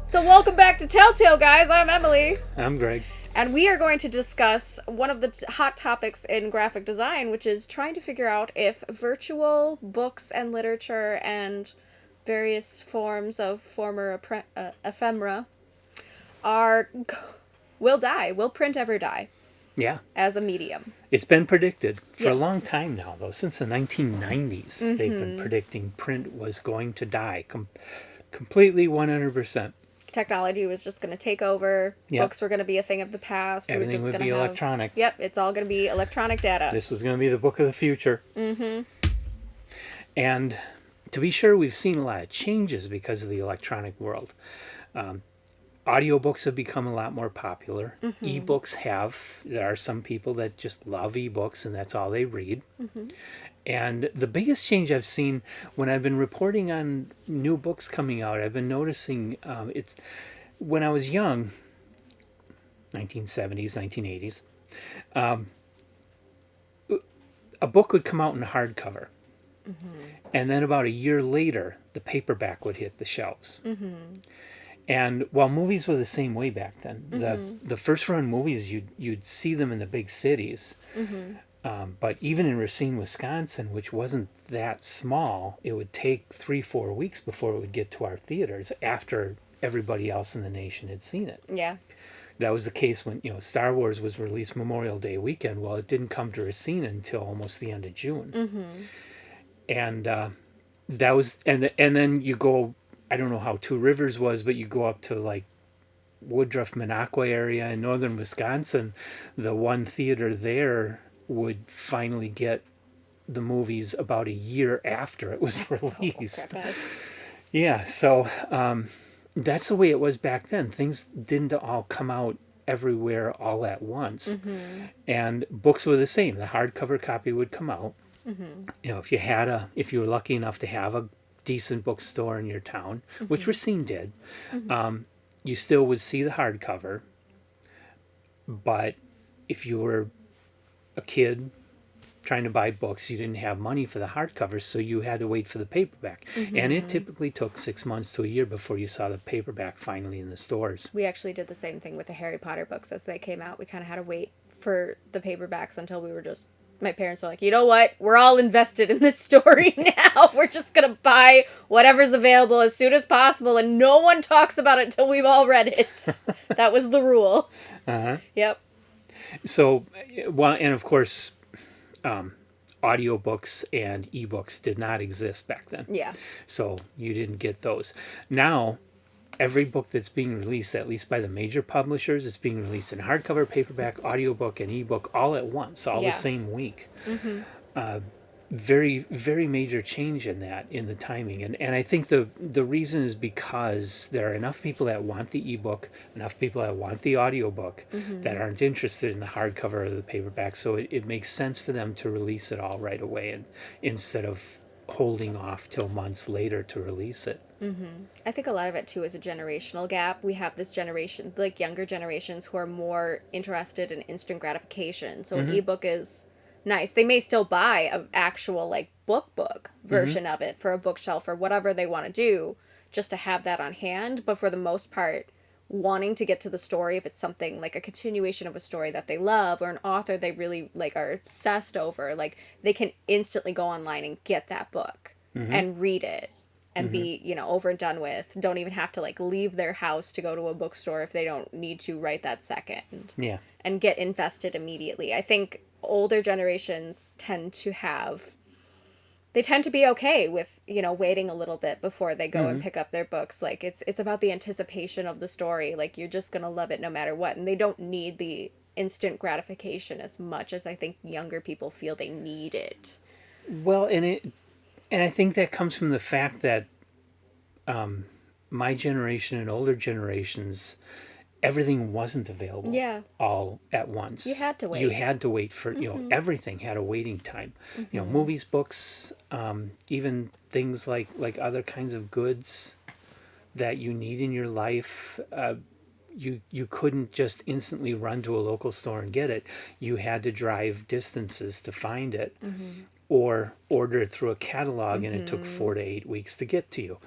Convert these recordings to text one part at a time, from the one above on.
So welcome back to Telltale, guys. I'm Emily. I'm Greg. And we are going to discuss one of the hot topics in graphic design, which is trying to figure out if virtual books and literature and various forms of former ephemera are will die. Will print ever die Yeah. as a medium? It's been predicted for a long Yes. time now, though. Since the 1990s, they've been predicting print was going to die completely 100%. Technology was just going to take over. Yep. Books were going to be a thing of the past. Everything we were just would going be to have electronic. Yep, it's all going to be electronic data. This was going to be the book of the future. And to be sure, we've seen a lot of changes because of the electronic world. Audiobooks have become a lot more popular. Ebooks have. There are some people that just love ebooks and that's all they read. And the biggest change I've seen when I've been reporting on new books coming out, I've been noticing it's when I was young, 1970s, 1980s, a book would come out in hardcover. And then about a year later, the paperback would hit the shelves. And while movies were the same way back then, the first run movies, you'd see them in the big cities. But even in Racine, Wisconsin, which wasn't that small, it would take 3-4 weeks before it would get to our theaters after everybody else in the nation had seen it. Yeah. That was the case when Star Wars was released Memorial Day weekend. Well, it didn't come to Racine until almost the end of June. And that was and then you go. I don't know how Two Rivers was, but you go up to like Woodruff, Minocqua area in northern Wisconsin. The one theater there would finally get the movies about a year after it was released. Oh, Yeah, so that's the way it was back then. Things didn't all come out everywhere all at once. And books were the same. The hardcover copy would come out. If you were lucky enough to have a decent bookstore in your town, which Racine did, you still would see the hardcover. But if you were a kid trying to buy books, you didn't have money for the hardcovers, so you had to wait for the paperback. And it typically took 6 months to a year before you saw the paperback finally in the stores. We actually did the same thing with the Harry Potter books as they came out. We kind of had to wait for the paperbacks until we were just... My parents were like, you know what? We're all invested in this story now. We're just going to buy whatever's available as soon as possible, and no one talks about it until we've all read it. That was the rule. Yep. So, well, and of course, audiobooks and ebooks did not exist back then. Yeah. So you didn't get those. Now, every book that's being released, at least by the major publishers, is being released in hardcover, paperback, audiobook, and ebook all at once, all the same week. Very, very major change in that, in the timing. And I think the reason is because there are enough people that want the ebook, enough people that want the audiobook that aren't interested in the hardcover or the paperback. So it makes sense for them to release it all right away and instead of holding off till months later to release it. I think a lot of it, too, is a generational gap. We have this generation, like younger generations, who are more interested in instant gratification. So an ebook is nice. They may still buy an actual, like, book version of it for a bookshelf or whatever they want to do, just to have that on hand. But for the most part, wanting to get to the story, if it's something like a continuation of a story that they love or an author they really, like, are obsessed over, like, they can instantly go online and get that book and read it. And be, over and done with. Don't even have to, like, leave their house to go to a bookstore if they don't need to right that second. Yeah. And get invested immediately. I think older generations tend to be okay with, waiting a little bit before they go and pick up their books. Like, it's about the anticipation of the story. Like, you're just going to love it no matter what. And they don't need the instant gratification as much as I think younger people feel they need it. Well, and I think that comes from the fact that my generation and older generations, everything wasn't available all at once. You had to wait. You had to wait for, everything had a waiting time. Movies, books, even things like other kinds of goods that you need in your life. You couldn't just instantly run to a local store and get it. You had to drive distances to find it. Or order it through a catalog and it took 4 to 8 weeks to get to you.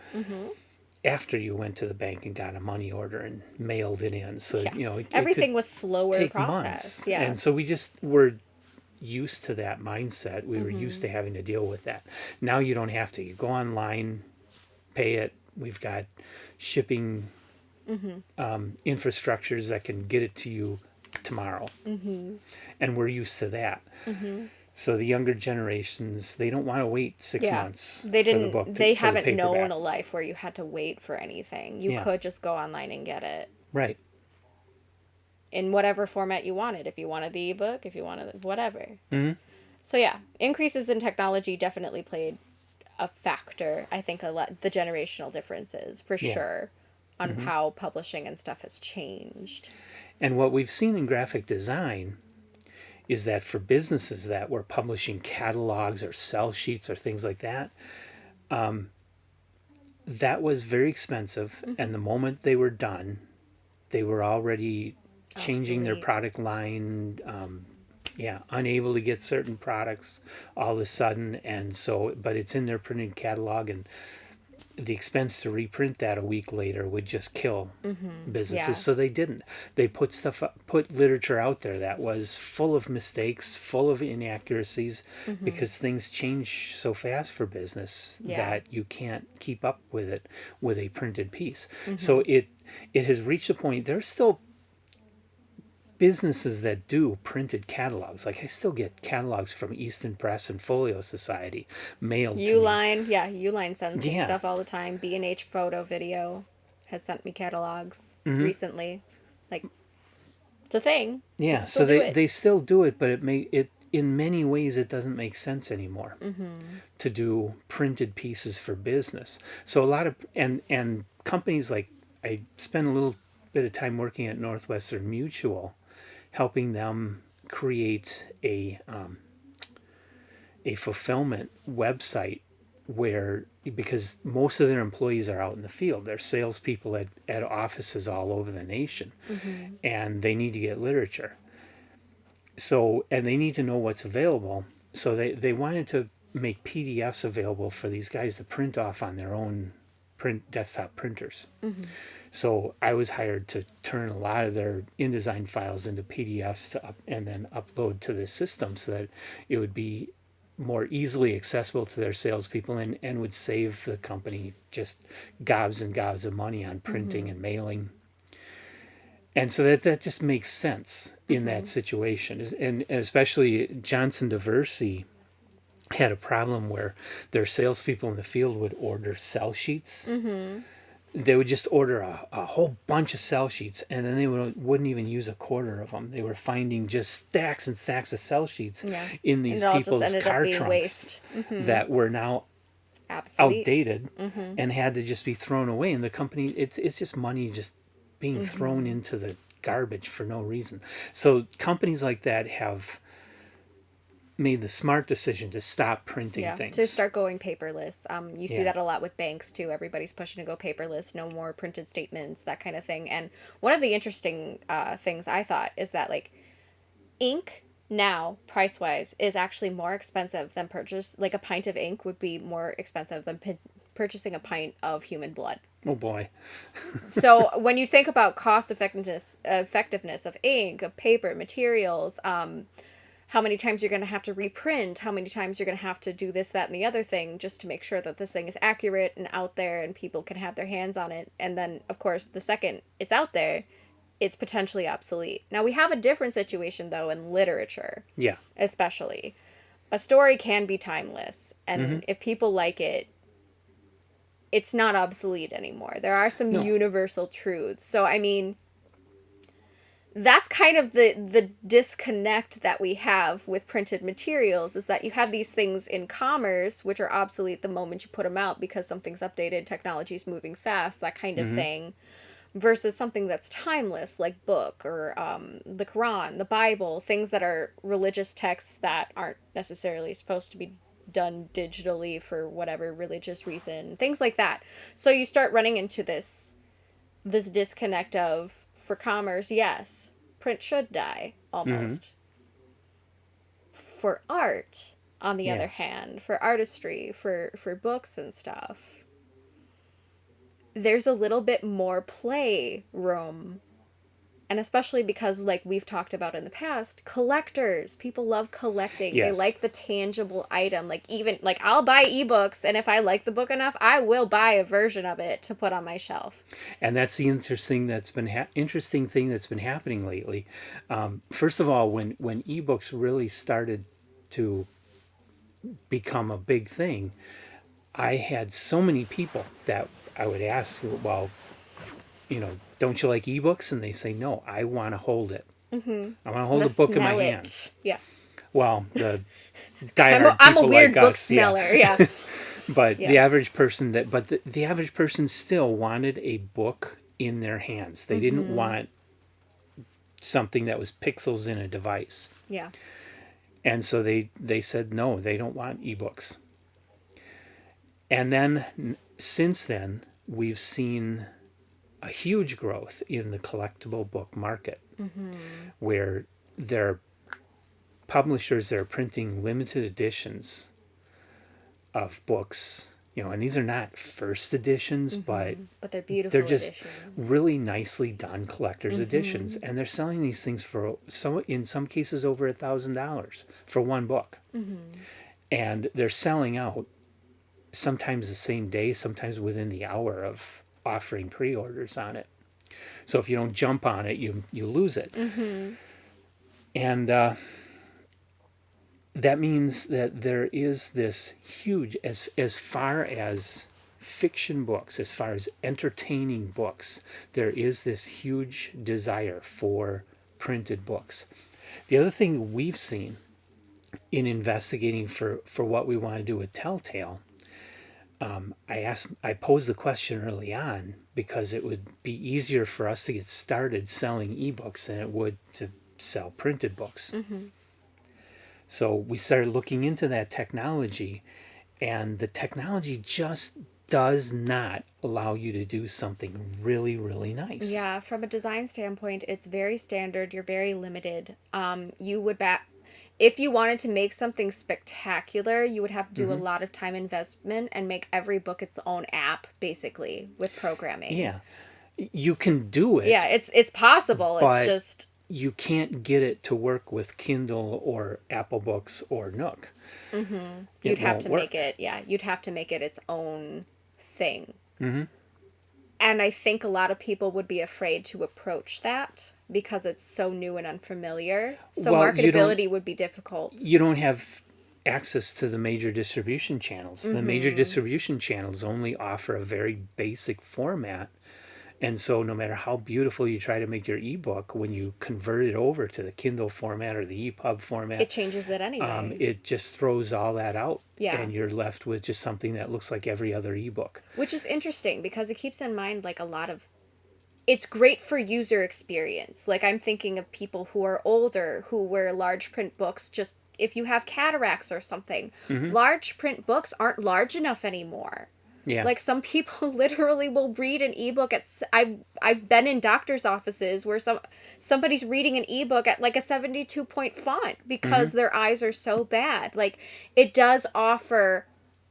after you went to the bank and got a money order and mailed it in. So, Yeah. it could Everything was slower take process. months. Yeah. And so we just were used to that mindset. We were used to having to deal with that. Now you don't have to. You go online, pay it. We've got shipping infrastructures that can get it to you tomorrow. And we're used to that. So the younger generations, they don't want to wait 6 months for the book They for the haven't known paperback. a life where you had to wait for anything. You Yeah, could just go online and get it right. in whatever format you wanted. If you wanted the ebook, if you wanted whatever. Hmm. So yeah, increases in technology definitely played a factor. I think a lot the generational differences for Yeah. sure on how publishing and stuff has changed. And what we've seen in graphic design is that for businesses that were publishing catalogs or sell sheets or things like that, that was very expensive. And the moment they were done, they were already changing their Obsolete. product line. Yeah, unable to get certain products all of a sudden. And so, but it's in their printed catalog, and the expense to reprint that a week later would just kill businesses. Yeah. So they didn't. They put literature out there that was full of mistakes, full of inaccuracies, because things change so fast for business Yeah. that you can't keep up with it with a printed piece. So it has reached a point. There's still businesses that do printed catalogs. Like I still get catalogs from Easton Press and Folio Society mailed to me. Uline, yeah, Uline sends me Yeah. stuff all the time. B&H Photo Video has sent me catalogs recently. Like, it's a thing. Yeah, People so still do it. they still do it, but it in many ways it doesn't make sense anymore to do printed pieces for business. So a lot of and companies like I spent a little bit of time working at Northwestern Mutual, helping them create a fulfillment website where because most of their employees are out in the field, they're salespeople at offices all over the nation, and they need to get literature. So and they need to know what's available. So they wanted to make PDFs available for these guys to print off on their own print desktop printers. So I was hired to turn a lot of their InDesign files into PDFs and then upload to the system so that it would be more easily accessible to their salespeople and would save the company just gobs and gobs of money on printing and mailing. And so that just makes sense in that situation. And especially Johnson Diversey had a problem where their salespeople in the field would order sell sheets. They would just order a whole bunch of sell sheets, and then they wouldn't even use a quarter of them. They were finding just stacks and stacks of sell sheets in these And it all just people's ended up car being trunks waste. that were now Absolutely. outdated and had to just be thrown away. And the company, it's just money just being thrown into the garbage for no reason. So companies like that have made the smart decision to stop printing Yeah, things. to start going paperless. You see Yeah. that a lot with banks too. Everybody's pushing to go paperless, no more printed statements, that kind of thing. And one of the interesting things I thought is that like ink now, price wise, is actually more expensive than like a pint of ink would be more expensive than purchasing a pint of human blood. Oh boy. So when you think about cost effectiveness of ink, of paper, materials, how many times you're going to have to reprint, how many times you're going to have to do this, that, and the other thing just to make sure that this thing is accurate and out there and people can have their hands on it. And then, of course, the second it's out there, it's potentially obsolete. Now, we have a different situation, though, in literature, Yeah. especially. A story can be timeless, and if people like it, it's not obsolete anymore. There are some No. universal truths. So, I mean, that's kind of the disconnect that we have with printed materials is that you have these things in commerce which are obsolete the moment you put them out because something's updated, technology's moving fast, that kind of thing, versus something that's timeless like book or the Quran, the Bible, things that are religious texts that aren't necessarily supposed to be done digitally for whatever religious reason, things like that. So you start running into this disconnect of, for commerce, yes, print should die almost. For art, on the other hand, for artistry, for books and stuff, there's a little bit more play room. And especially because, like we've talked about in the past, collectors, people love collecting. Yes. They like the tangible item. Like, even, like, I'll buy ebooks, and if I like the book enough, I will buy a version of it to put on my shelf. And that's the interesting thing that's been happening lately. First of all, when ebooks really started to become a big thing, I had so many people that I would ask, well, don't you like ebooks? And they say, no, I want to hold it. Mm-hmm. I want to hold the book in my hands. Yeah. Well, the diehard I'm a people weird like book us, smeller, yeah. But Yeah. the average person the average person still wanted a book in their hands. They didn't want something that was pixels in a device. Yeah. And so they said no, they don't want ebooks. And then since then, we've seen a huge growth in the collectible book market, where there are publishers that are printing limited editions of books, and these are not first editions, but they're beautiful. they're just editions. really nicely done collector's editions, and they're selling these things for in some cases over $1,000 for one book, and they're selling out sometimes the same day, sometimes within the hour of offering pre-orders on it. So if you don't jump on it, you lose it. And that means that there is this huge, as far as fiction books, as far as entertaining books, there is this huge desire for printed books. The other thing we've seen in investigating for what we want to do with Telltale, I posed the question early on because it would be easier for us to get started selling ebooks than it would to sell printed books. So we started looking into that technology, and the technology just does not allow you to do something really, really nice. Yeah, from a design standpoint, it's very standard. You're very limited. You would if you wanted to make something spectacular, you would have to do a lot of time investment and make every book its own app, basically, with programming. Yeah, you can do it. Yeah, it's possible. It's just you can't get it to work with Kindle or Apple Books or Nook. You'd have to make it. Yeah, you'd have to make it its own thing. And I think a lot of people would be afraid to approach that because it's so new and unfamiliar. So marketability would be difficult. You don't have access to the major distribution channels. The major distribution channels only offer a very basic format. And so no matter how beautiful you try to make your ebook, when you convert it over to the Kindle format or the EPUB format, it changes it anyway. It just throws all that out. Yeah. And you're left with just something that looks like every other ebook. Which is interesting because it keeps in mind like a lot of... It's great for user experience. Like I'm thinking of people who are older who wear large print books just if you have cataracts or something. Large print books aren't large enough anymore. Yeah. Like some people literally will read an ebook at... I've been in doctor's offices where somebody's reading an ebook at like a 72-point font because their eyes are so bad. Like it does offer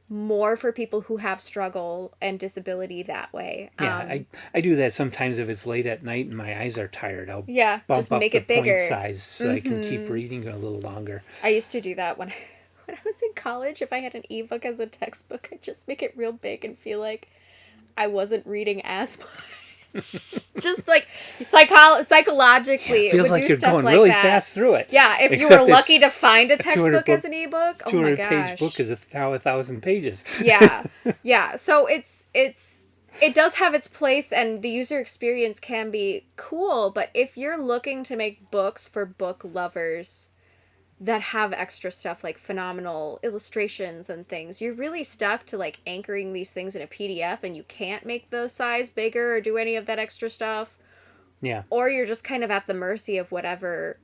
more for people who have struggle and disability that way. Yeah, I do that sometimes if it's late at night and my eyes are tired. I'll bump just make up it the bigger point size so I can keep reading a little longer. I used to do that when I was in college. If I had an ebook as a textbook, I'd just make it real big and feel like I wasn't reading as much. Just like psychologically, it feels it would like do you're stuff going like really that. fast through it. Yeah, if you Except were lucky it's to find a textbook as an book, ebook, oh my 200-page gosh. book is now 1,000 pages. Yeah. So it does have its place, and the user experience can be cool. But if you're looking to make books for book lovers that have extra stuff like phenomenal illustrations and things, you're really stuck to like anchoring these things in a PDF, and you can't make the size bigger or do any of that extra stuff. Yeah. Or you're just kind of at the mercy of whatever,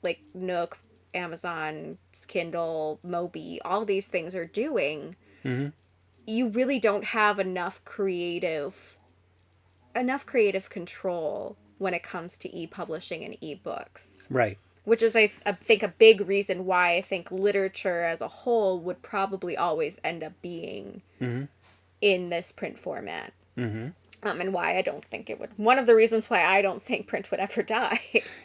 like Nook, Amazon, Kindle, Mobi, all these things are doing. You really don't have enough creative control when it comes to e-publishing and e-books. Right. Which is, I think, a big reason why I think literature as a whole would probably always end up being in this print format. And why I don't think it would. One of the reasons why I don't think print would ever die.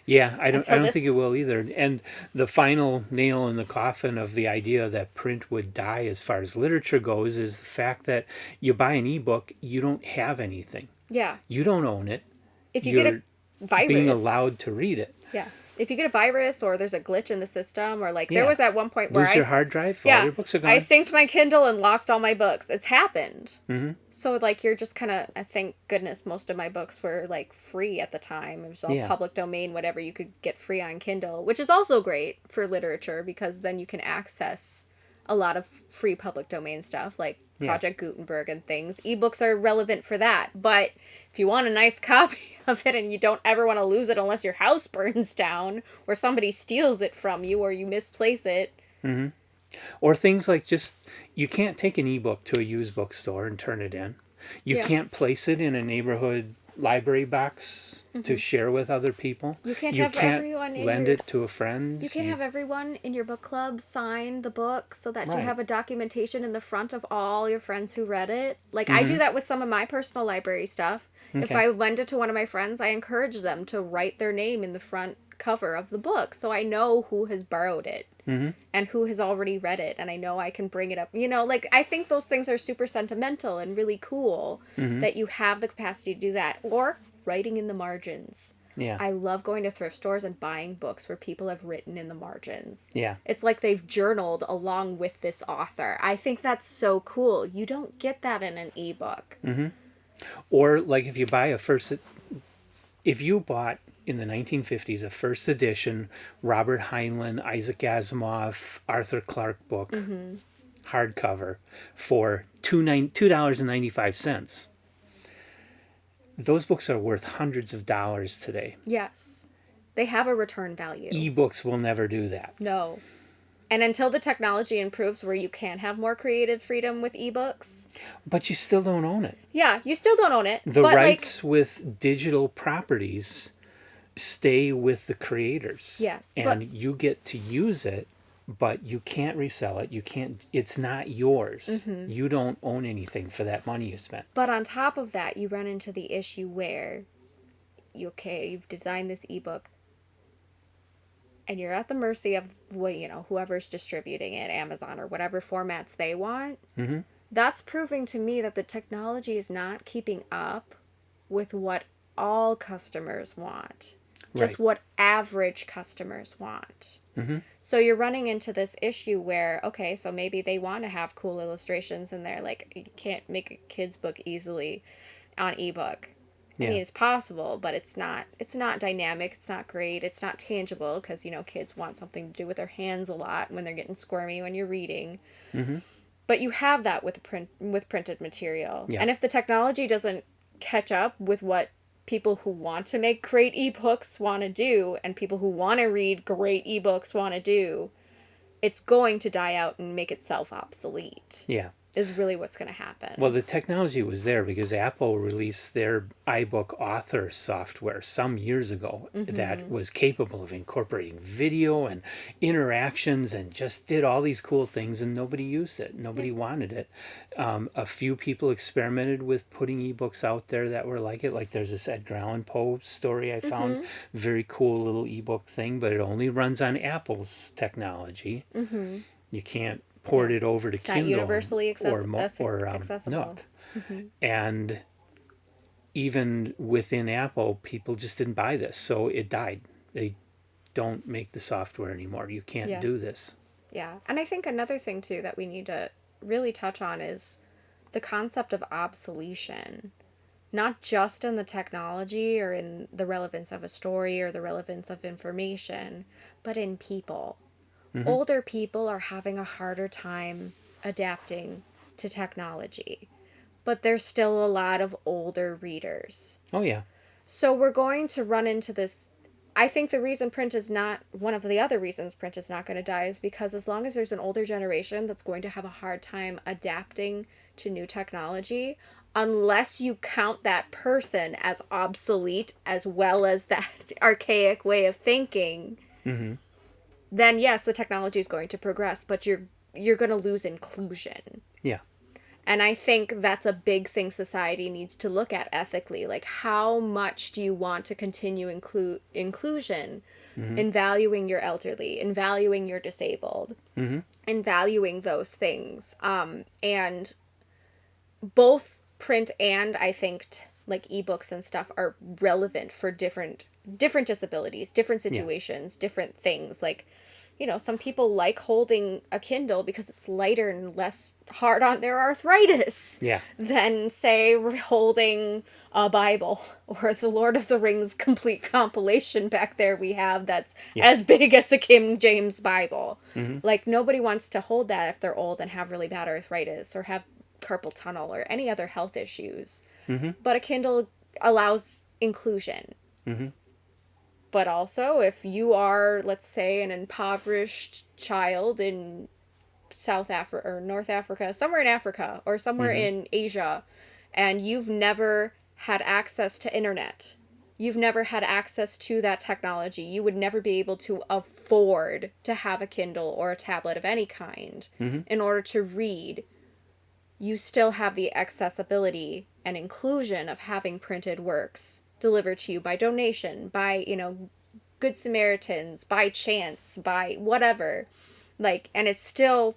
Yeah, I don't Until think it will either. And the final nail in the coffin of the idea that print would die as far as literature goes is the fact that you buy an ebook, you don't have anything. Yeah. You don't own it. If you You're get a virus, being allowed to read it. Yeah. If you get a virus or there's a glitch in the system or like Yeah. there was at one point where Lose your hard drive, all your books are gone. I synced my Kindle and lost all my books. It's happened. Mm-hmm. So like you're just kind of, I thank goodness most of my books were like free at the time. It was all public domain, whatever you could get free on Kindle, which is also great for literature because then you can access a lot of free public domain stuff like Project Gutenberg and things. Ebooks are relevant for that. But if you want a nice copy of it and you don't ever want to lose it unless your house burns down or somebody steals it from you or you misplace it. Mm-hmm. Or things like just, you can't take an ebook to a used bookstore and turn it in. You can't place it in a neighborhood library box to share with other people. You can't have everyone lend it to a friend. You can't have everyone in your book club sign the book so that you have a documentation in the front of all your friends who read it. Like I do that with some of my personal library stuff. Okay. If I lend it to one of my friends, I encourage them to write their name in the front cover of the book so I know who has borrowed it and who has already read it, and I know I can bring it up. You know, like I think those things are super sentimental and really cool that you have the capacity to do that. Or writing in the margins. Yeah. I love going to thrift stores and buying books where people have written in the margins. Yeah. It's like they've journaled along with this author. I think that's so cool. You don't get that in an ebook. Mm-hmm. Or like if you buy if you bought in the 1950s a first edition Robert Heinlein, Isaac Asimov, Arthur Clarke book, hardcover for $2.95. Those books are worth hundreds of dollars today. Yes. They have a return value. Ebooks will never do that. No. And until the technology improves where you can have more creative freedom with ebooks. But you still don't own it. Yeah, you still don't own it. The rights with digital properties stay with the creators. Yes. And you get to use it, but you can't resell it. It's not yours. You don't own anything for that money you spent. But on top of that, you run into the issue where, you've designed this ebook, and you're at the mercy of whoever's distributing it, Amazon or whatever formats they want. Mm-hmm. That's proving to me that the technology is not keeping up with what all customers want, just what average customers want. Mm-hmm. So you're running into this issue where, okay, so maybe they want to have cool illustrations in there, like you can't make a kid's book easily on ebook. I mean, it's possible, but it's not dynamic. It's not great. It's not tangible because, kids want something to do with their hands a lot when they're getting squirmy when you're reading. Mm-hmm. But you have that with printed material. Yeah. And if the technology doesn't catch up with what people who want to make great ebooks want to do and people who want to read great ebooks want to do, it's going to die out and make itself obsolete. Yeah. Is really what's going to happen. Well, the technology was there because Apple released their iBook Author software some years ago that was capable of incorporating video and interactions and just did all these cool things, and nobody used it. Nobody wanted it. A few people experimented with putting ebooks out there that were like it. Like there's this Edgar Allan Poe story I found, very cool little ebook thing, but it only runs on Apple's technology. You can't port it over to Kindle. It's not universally accessible. Nook. And even within Apple, people just didn't buy this, so it died. They don't make the software anymore. You can't do this. Yeah, and I think another thing too that we need to really touch on is the concept of obsoletion. Not just in the technology or in the relevance of a story or the relevance of information, but in people. Older people are having a harder time adapting to technology, but there's still a lot of older readers. Oh, yeah. So we're going to run into this. I think the reason one of the other reasons print is not going to die is because as long as there's an older generation that's going to have a hard time adapting to new technology, unless you count that person as obsolete as well as that archaic way of thinking, then yes, the technology is going to progress, but you're going to lose inclusion. Yeah. And I think that's a big thing society needs to look at ethically. Like, how much do you want to continue inclusion in valuing your elderly, in valuing your disabled, in valuing those things? And both print and I think like ebooks and stuff are relevant for different disabilities, different situations, different things. Like, you know, some people like holding a Kindle because it's lighter and less hard on their arthritis than, say, holding a Bible or the Lord of the Rings complete compilation back there we have that's as big as a King James Bible. Like, nobody wants to hold that if they're old and have really bad arthritis or have carpal tunnel or any other health issues. But a Kindle allows inclusion. But also, if you are, let's say, an impoverished child in South Africa or North Africa, somewhere in Africa or somewhere in Asia, and you've never had access to internet, you've never had access to that technology, you would never be able to afford to have a Kindle or a tablet of any kind in order to read, you still have the accessibility and inclusion of having printed works delivered to you by donation, by, you know, Good Samaritans, by chance, by whatever. Like, and it's still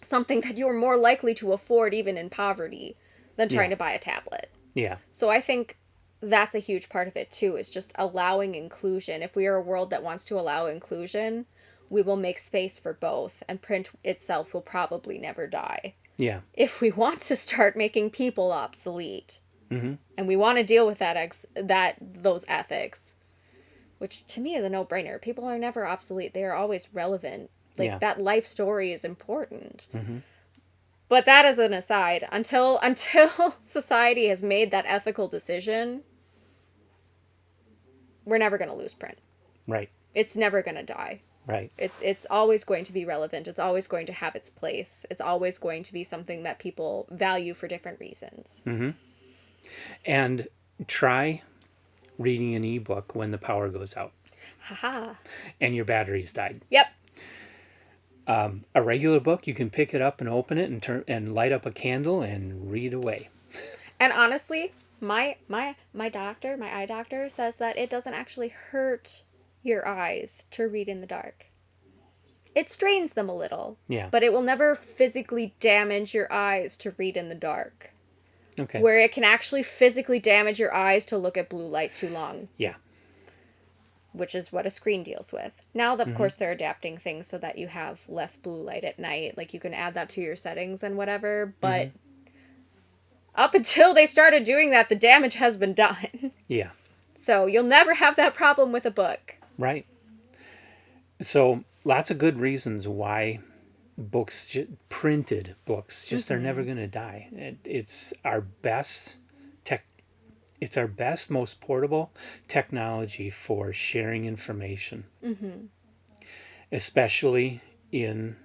something that you're more likely to afford even in poverty than trying to buy a tablet. Yeah. So I think that's a huge part of it too, is just allowing inclusion. If we are a world that wants to allow inclusion, we will make space for both, and print itself will probably never die. Yeah. If we want to start making people obsolete, and we want to deal with those ethics, which to me is a no-brainer. People are never obsolete. They are always relevant. Like, that life story is important. But that is an aside. Until society has made that ethical decision, we're never going to lose print. Right. It's never going to die. Right. It's always going to be relevant. It's always going to have its place. It's always going to be something that people value for different reasons. And try reading an ebook when the power goes out. Haha. And your battery's died. Yep. A regular book, you can pick it up and open it and light up a candle and read away. And honestly, my eye doctor says that it doesn't actually hurt your eyes to read in the dark. It strains them a little. Yeah. But it will never physically damage your eyes to read in the dark. Okay. Where it can actually physically damage your eyes to look at blue light too long. Yeah. Which is what a screen deals with. Now, of course, they're adapting things so that you have less blue light at night. Like, you can add that to your settings and whatever. But up until they started doing that, the damage has been done. Yeah. So you'll never have that problem with a book. Right. So lots of good reasons why books, printed books, just are never going to die. It's our best It's our best, most portable technology for sharing information, especially in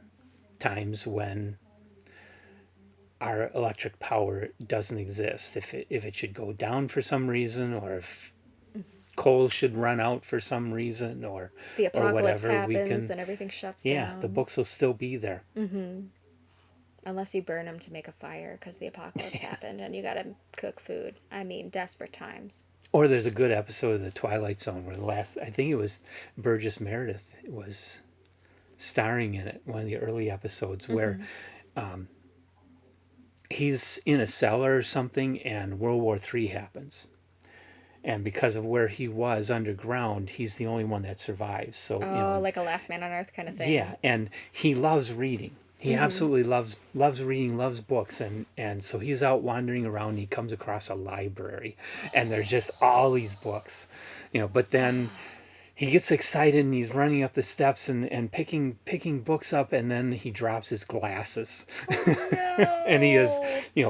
times when our electric power doesn't exist. If it should go down for some reason, or if coal should run out for some reason, or the apocalypse whatever, happens and everything shuts down. Yeah, the books will still be there. Unless you burn them to make a fire because the apocalypse happened and you gotta cook food. I mean, desperate times. Or there's a good episode of The Twilight Zone where I think it was Burgess Meredith was starring in it, one of the early episodes, where he's in a cellar or something and World War III happens. And because of where he was underground, he's the only one that survives. So, like a Last Man on Earth kind of thing. Yeah, and he loves reading. He absolutely loves reading, loves books, and so he's out wandering around and he comes across a library and there's just all these books. But then he gets excited and he's running up the steps and picking books up, and then he drops his glasses. No. And he has,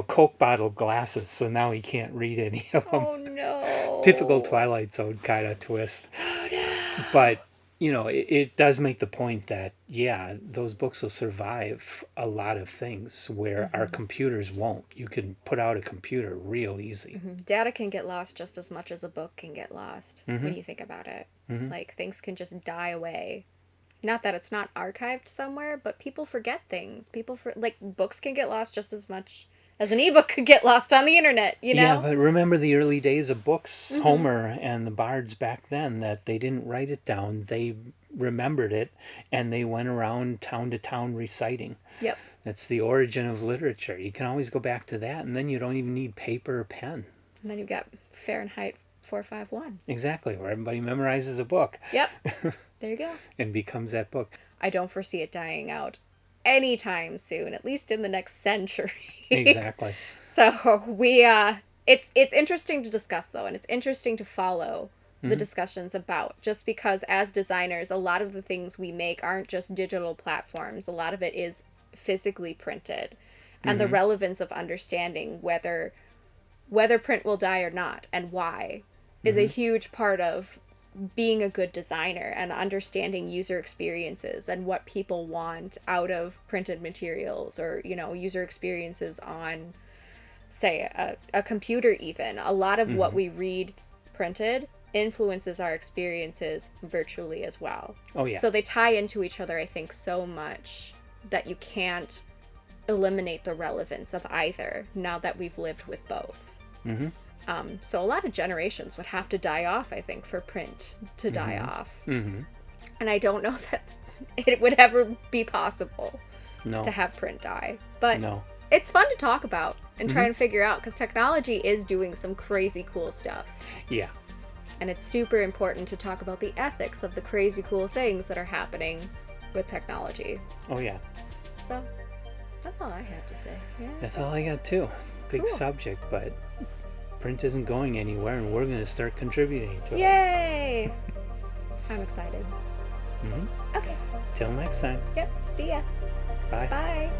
Coke bottle glasses, so now he can't read any of them. Oh no. Typical Twilight Zone kind of twist. Oh no. But it does make the point that, those books will survive a lot of things where our computers won't. You can put out a computer real easy. Data can get lost just as much as a book can get lost when you think about it. Like, things can just die away. Not that it's not archived somewhere, but people forget things. Books can get lost just as much As an ebook could get lost on the internet, you know? Yeah, but remember the early days of books, Homer and the bards back then, that they didn't write it down. They remembered it, and they went around town to town reciting. Yep. That's the origin of literature. You can always go back to that, and then you don't even need paper or pen. And then you've got Fahrenheit 451. Exactly, where everybody memorizes a book. Yep. There you go. And becomes that book. I don't foresee it dying out anytime soon, at least in the next century. Exactly. So it's interesting to discuss, though, and it's interesting to follow the discussions about, just because as designers, a lot of the things we make aren't just digital platforms. A lot of it is physically printed, and the relevance of understanding whether print will die or not and why is a huge part of being a good designer, and understanding user experiences and what people want out of printed materials, or, you know, user experiences on, say, a computer even. A lot of what we read printed influences our experiences virtually as well. Oh, yeah. So they tie into each other, I think, so much that you can't eliminate the relevance of either, now that we've lived with both. So a lot of generations would have to die off, I think, for print to die off. And I don't know that it would ever be possible to have print die. But it's fun to talk about and try and figure out, because technology is doing some crazy cool stuff. Yeah. And it's super important to talk about the ethics of the crazy cool things that are happening with technology. Oh, yeah. So that's all I have to say. Yeah. That's all I got, too. Big subject, but print isn't going anywhere, and we're going to start contributing to it. Yay! I'm excited. Okay. Till next time. Yep. See ya. Bye. Bye.